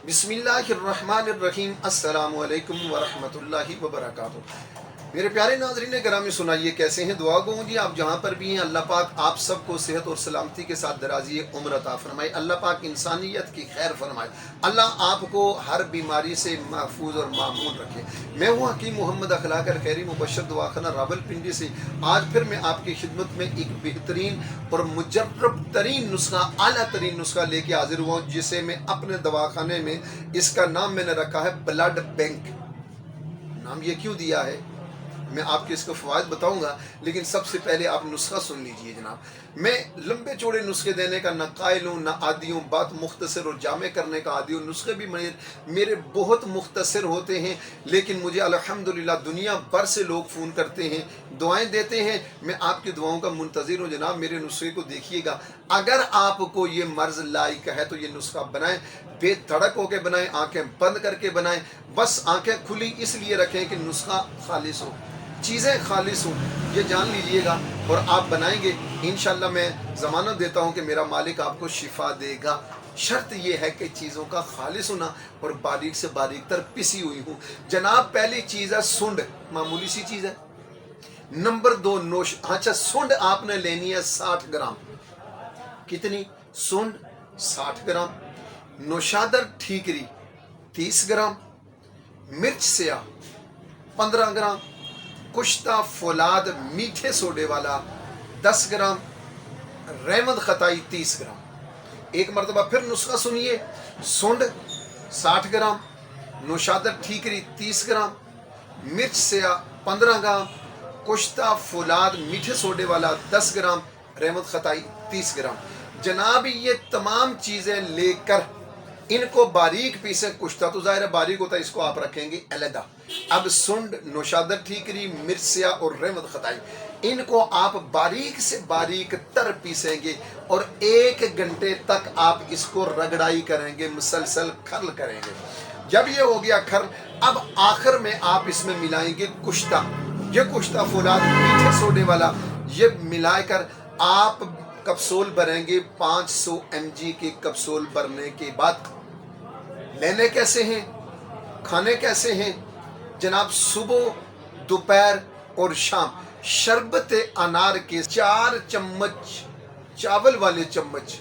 बिस्मिल्लाहिर्रहमानिर्रहीम अस्सलामु अलैकुम वरहमतुल्लाहि वबरकातुहू। मेरे प्यारे नाज़रीन गिरामी, सुनाइए कैसे हैं। दुआ गो जी आप जहाँ पर भी हैं, अल्लाह पाक आप सबको सेहत और सलामती के साथ दराज़ी उम्र अता फरमाए। अल्लाह पाक इंसानियत की खैर फरमाए। अल्लाह आपको हर बीमारी से महफूज और मामून रखे। मैं हूँ हकीम मोहम्मद अखलाक अल खैरी मुबशर दवाखाना रावलपिंडी से। आज फिर मैं आपकी खिदमत में एक बेहतरीन और मुजर्रब तरीन नुस्खा, आला तरीन नुस्खा लेके हाजिर हुआ हूँ, जिसे मैं अपने दवाखाने में, इसका नाम मैंने रखा है ब्लड बैंक। नाम ये क्यों दिया है मैं आपके इसको फ़वाइद बताऊंगा, लेकिन सबसे पहले आप नुस्खा सुन लीजिए जनाब। मैं लंबे चौड़े नुस्खे देने का ना कायल हूँ ना आदी हूँ, बात मुख्तसर और जामे करने का आदी हूँ। नुस्खे भी मेरे बहुत मुख्तसर होते हैं, लेकिन मुझे अल्हम्दुलिल्लाह दुनिया भर से लोग फ़ोन करते हैं, दुआएं देते हैं। मैं आपकी दुआओं का मुंतज़िर हूँ जनाब। मेरे नुस्खे को देखिएगा। अगर आपको ये मर्ज़ लायक है तो ये नुस्खा बनाएं, बेधड़क होकर बनाएं, आँखें बंद करके बनाएं। बस आँखें खुली इसलिए रखें कि नुस्खा खालिस हो, चीज़ें खालिस हों, ये जान लीजिएगा। और आप बनाएंगे इंशाअल्लाह, मैं ज़मानत देता हूँ कि मेरा मालिक आपको शिफा देगा। शर्त ये है कि चीज़ों का खालिस होना और बारीक से बारीक तर पिसी हुई हूँ जनाब। पहली चीज़ है सुंड, मामूली सी चीज़ है। नंबर 2 नोश। अच्छा, सुंड आपने लेनी है 60 ग्राम। कितनी सुंड? 60 ग्राम। नौशादर ठीकरी 30 ग्राम। मिर्च स्या 15 ग्राम। कुश्ता फौलाद मीठे सोडे वाला 10 ग्राम। रहमत खताई 30 ग्राम। एक मरतबा फिर नुस्खा सुनिए। सुंड 60 ग्राम, नौशादर ठीकरी 30 ग्राम, मिर्च स्या 15 ग्राम, कुश्ता फौलाद मीठे सोडे वाला 10 ग्राम, रहमत खताई 30 ग्राम। जनाब ये तमाम चीज़ें लेकर इनको बारीक पीसे। कुश्ता तो ज़ाहिर है बारीक होता है, इसको आप रखेंगे अलहदा। अब सुंड, नौशादर ठीकरी, मिर्चिया और रहमत खताई, इनको आप बारीक से बारीक तर पीसेंगे और 1 घंटे तक आप इसको रगड़ाई करेंगे, मुसलसल खर्ल करेंगे। जब ये हो गया खर्ल, अब आखिर में आप इसमें मिलाएंगे कुश्ता। ये कुश्ता फौलाद मीठे सोडे वाला, ये मिलाकर आप कप्सूल भरेंगे। 500 mg के कप्सूल भरने के बाद लेने कैसे हैं, खाने कैसे हैं जनाब? सुबह, दोपहर और शाम शरबत अनार के 4 चम्मच, चावल वाले चम्मच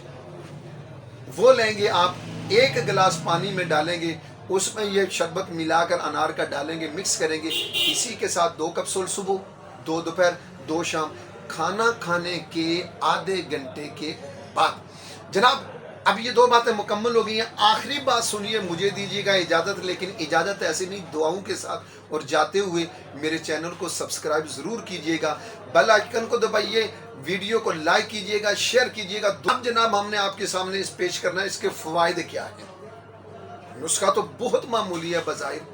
वो लेंगे आप। 1 गिलास पानी में डालेंगे, उसमें ये शरबत मिलाकर अनार का डालेंगे, मिक्स करेंगे। इसी के साथ 2 कप्सूल सुबह, 2 दोपहर, 2 शाम, खाना खाने के आधे घंटे के बाद। जनाब अब ये 2 बातें मुकम्मल हो गई हैं। आखिरी बात सुनिए, मुझे दीजिएगा इजाज़त, लेकिन इजाज़त ऐसे नहीं, दुआओं के साथ। और जाते हुए मेरे चैनल को सब्सक्राइब ज़रूर कीजिएगा, बेल आइकन को दबाइए, वीडियो को लाइक कीजिएगा, शेयर कीजिएगा। अब जनाब हमने आपके सामने इस पेश करना है, इसके फ़वाइद क्या हैं। नुस्खा तो बहुत मामूली है बज़ाहिर,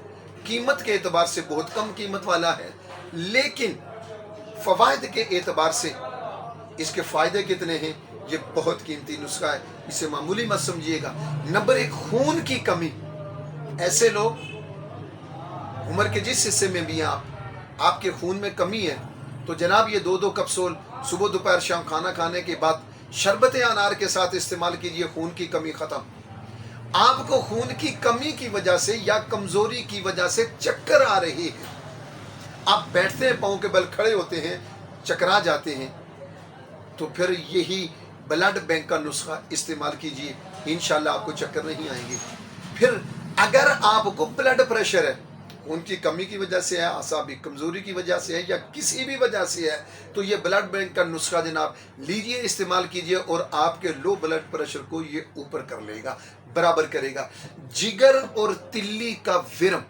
कीमत के एतबार से बहुत कम कीमत वाला है, लेकिन फ़वाइद के एतबार से इसके फ़ायदे कितने हैं। ये बहुत कीमती नुस्खा है, इसे मामूली मत समझिएगा। नंबर 1, खून की कमी। ऐसे लोग उम्र के जिस हिस्से में भी हैं आपके खून में कमी है, तो जनाब ये 2-2 कप्सूल सुबह, दोपहर, शाम खाना खाने के बाद शरबत अनार के साथ इस्तेमाल कीजिए। खून की कमी ख़त्म। आपको खून की कमी की वजह से या कमज़ोरी की वजह से चक्कर आ रही है, आप बैठते हैं, पाँव के बल खड़े होते हैं, चकरा जाते हैं, तो फिर यही ब्लड बैंक का नुस्खा इस्तेमाल कीजिए, इंशाल्लाह आपको चक्कर नहीं आएंगे। फिर अगर आपको ब्लड प्रेशर है, उनकी कमी की वजह से है, आसाबी कमज़ोरी की वजह से है, या किसी भी वजह से है, तो ये ब्लड बैंक का नुस्खा जनाब लीजिए, इस्तेमाल कीजिए, और आपके लो ब्लड प्रेशर को ये ऊपर कर लेगा, बराबर करेगा। जिगर और तिल्ली का विरम,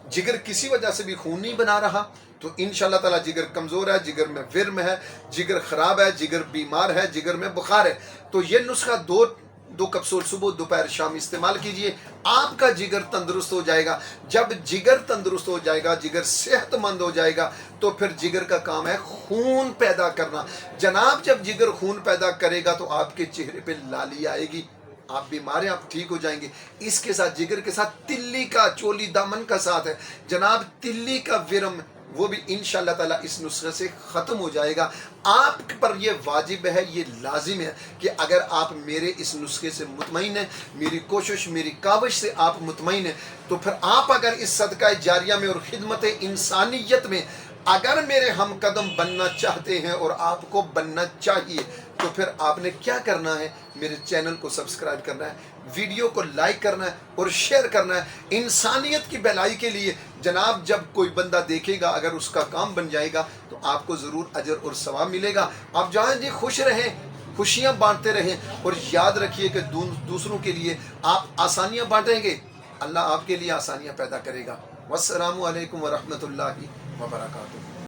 जिगर किसी वजह से भी खून नहीं बना रहा, तो इंशाअल्लाह ताला जिगर कमज़ोर है, जिगर में विरम है, जिगर ख़राब है, जिगर बीमार है, जिगर में बुखार है, तो ये नुस्खा 2 कप्सूल सुबह, दोपहर, शाम इस्तेमाल कीजिए। आपका जिगर तंदुरुस्त हो जाएगा। जब जिगर तंदुरुस्त हो जाएगा, जिगर सेहतमंद हो जाएगा, तो फिर जिगर का काम है खून पैदा करना। जनाब जब जिगर खून पैदा करेगा तो आपके चेहरे पे लाली आएगी, आप बीमार हैं, आप ठीक हो जाएंगे। इसके साथ जिगर के साथ तिल्ली का, चोली दामन का साथ है जनाब। तिल्ली का विरम وہ بھی انشاءاللہ تعالی اس نسخے سے ختم ہو جائے گا۔ آپ پر یہ واجب ہے، یہ لازم ہے کہ اگر آپ میرے اس نسخے سے مطمئن ہیں، میری کوشش، میری کاوش سے آپ مطمئن ہیں، تو پھر آپ اگر اس صدقہ جاریہ میں اور خدمت انسانیت میں اگر میرے ہم قدم بننا چاہتے ہیں، اور آپ کو بننا چاہیے، تو پھر آپ نے کیا کرنا ہے؟ میرے چینل کو سبسکرائب کرنا ہے، ویڈیو کو لائک کرنا ہے اور شیئر کرنا ہے، انسانیت کی بھلائی کے لیے۔ جناب جب کوئی بندہ دیکھے گا، اگر اس کا کام بن جائے گا تو آپ کو ضرور اجر اور ثواب ملے گا۔ آپ جہاں جی خوش رہیں، خوشیاں بانٹتے رہیں، اور یاد رکھیے کہ دوسروں کے لیے آپ آسانیاں بانٹیں گے، اللہ آپ کے لیے آسانیاں پیدا کرے گا۔ والسلام علیکم ورحمۃ اللہ وبرکاتہ۔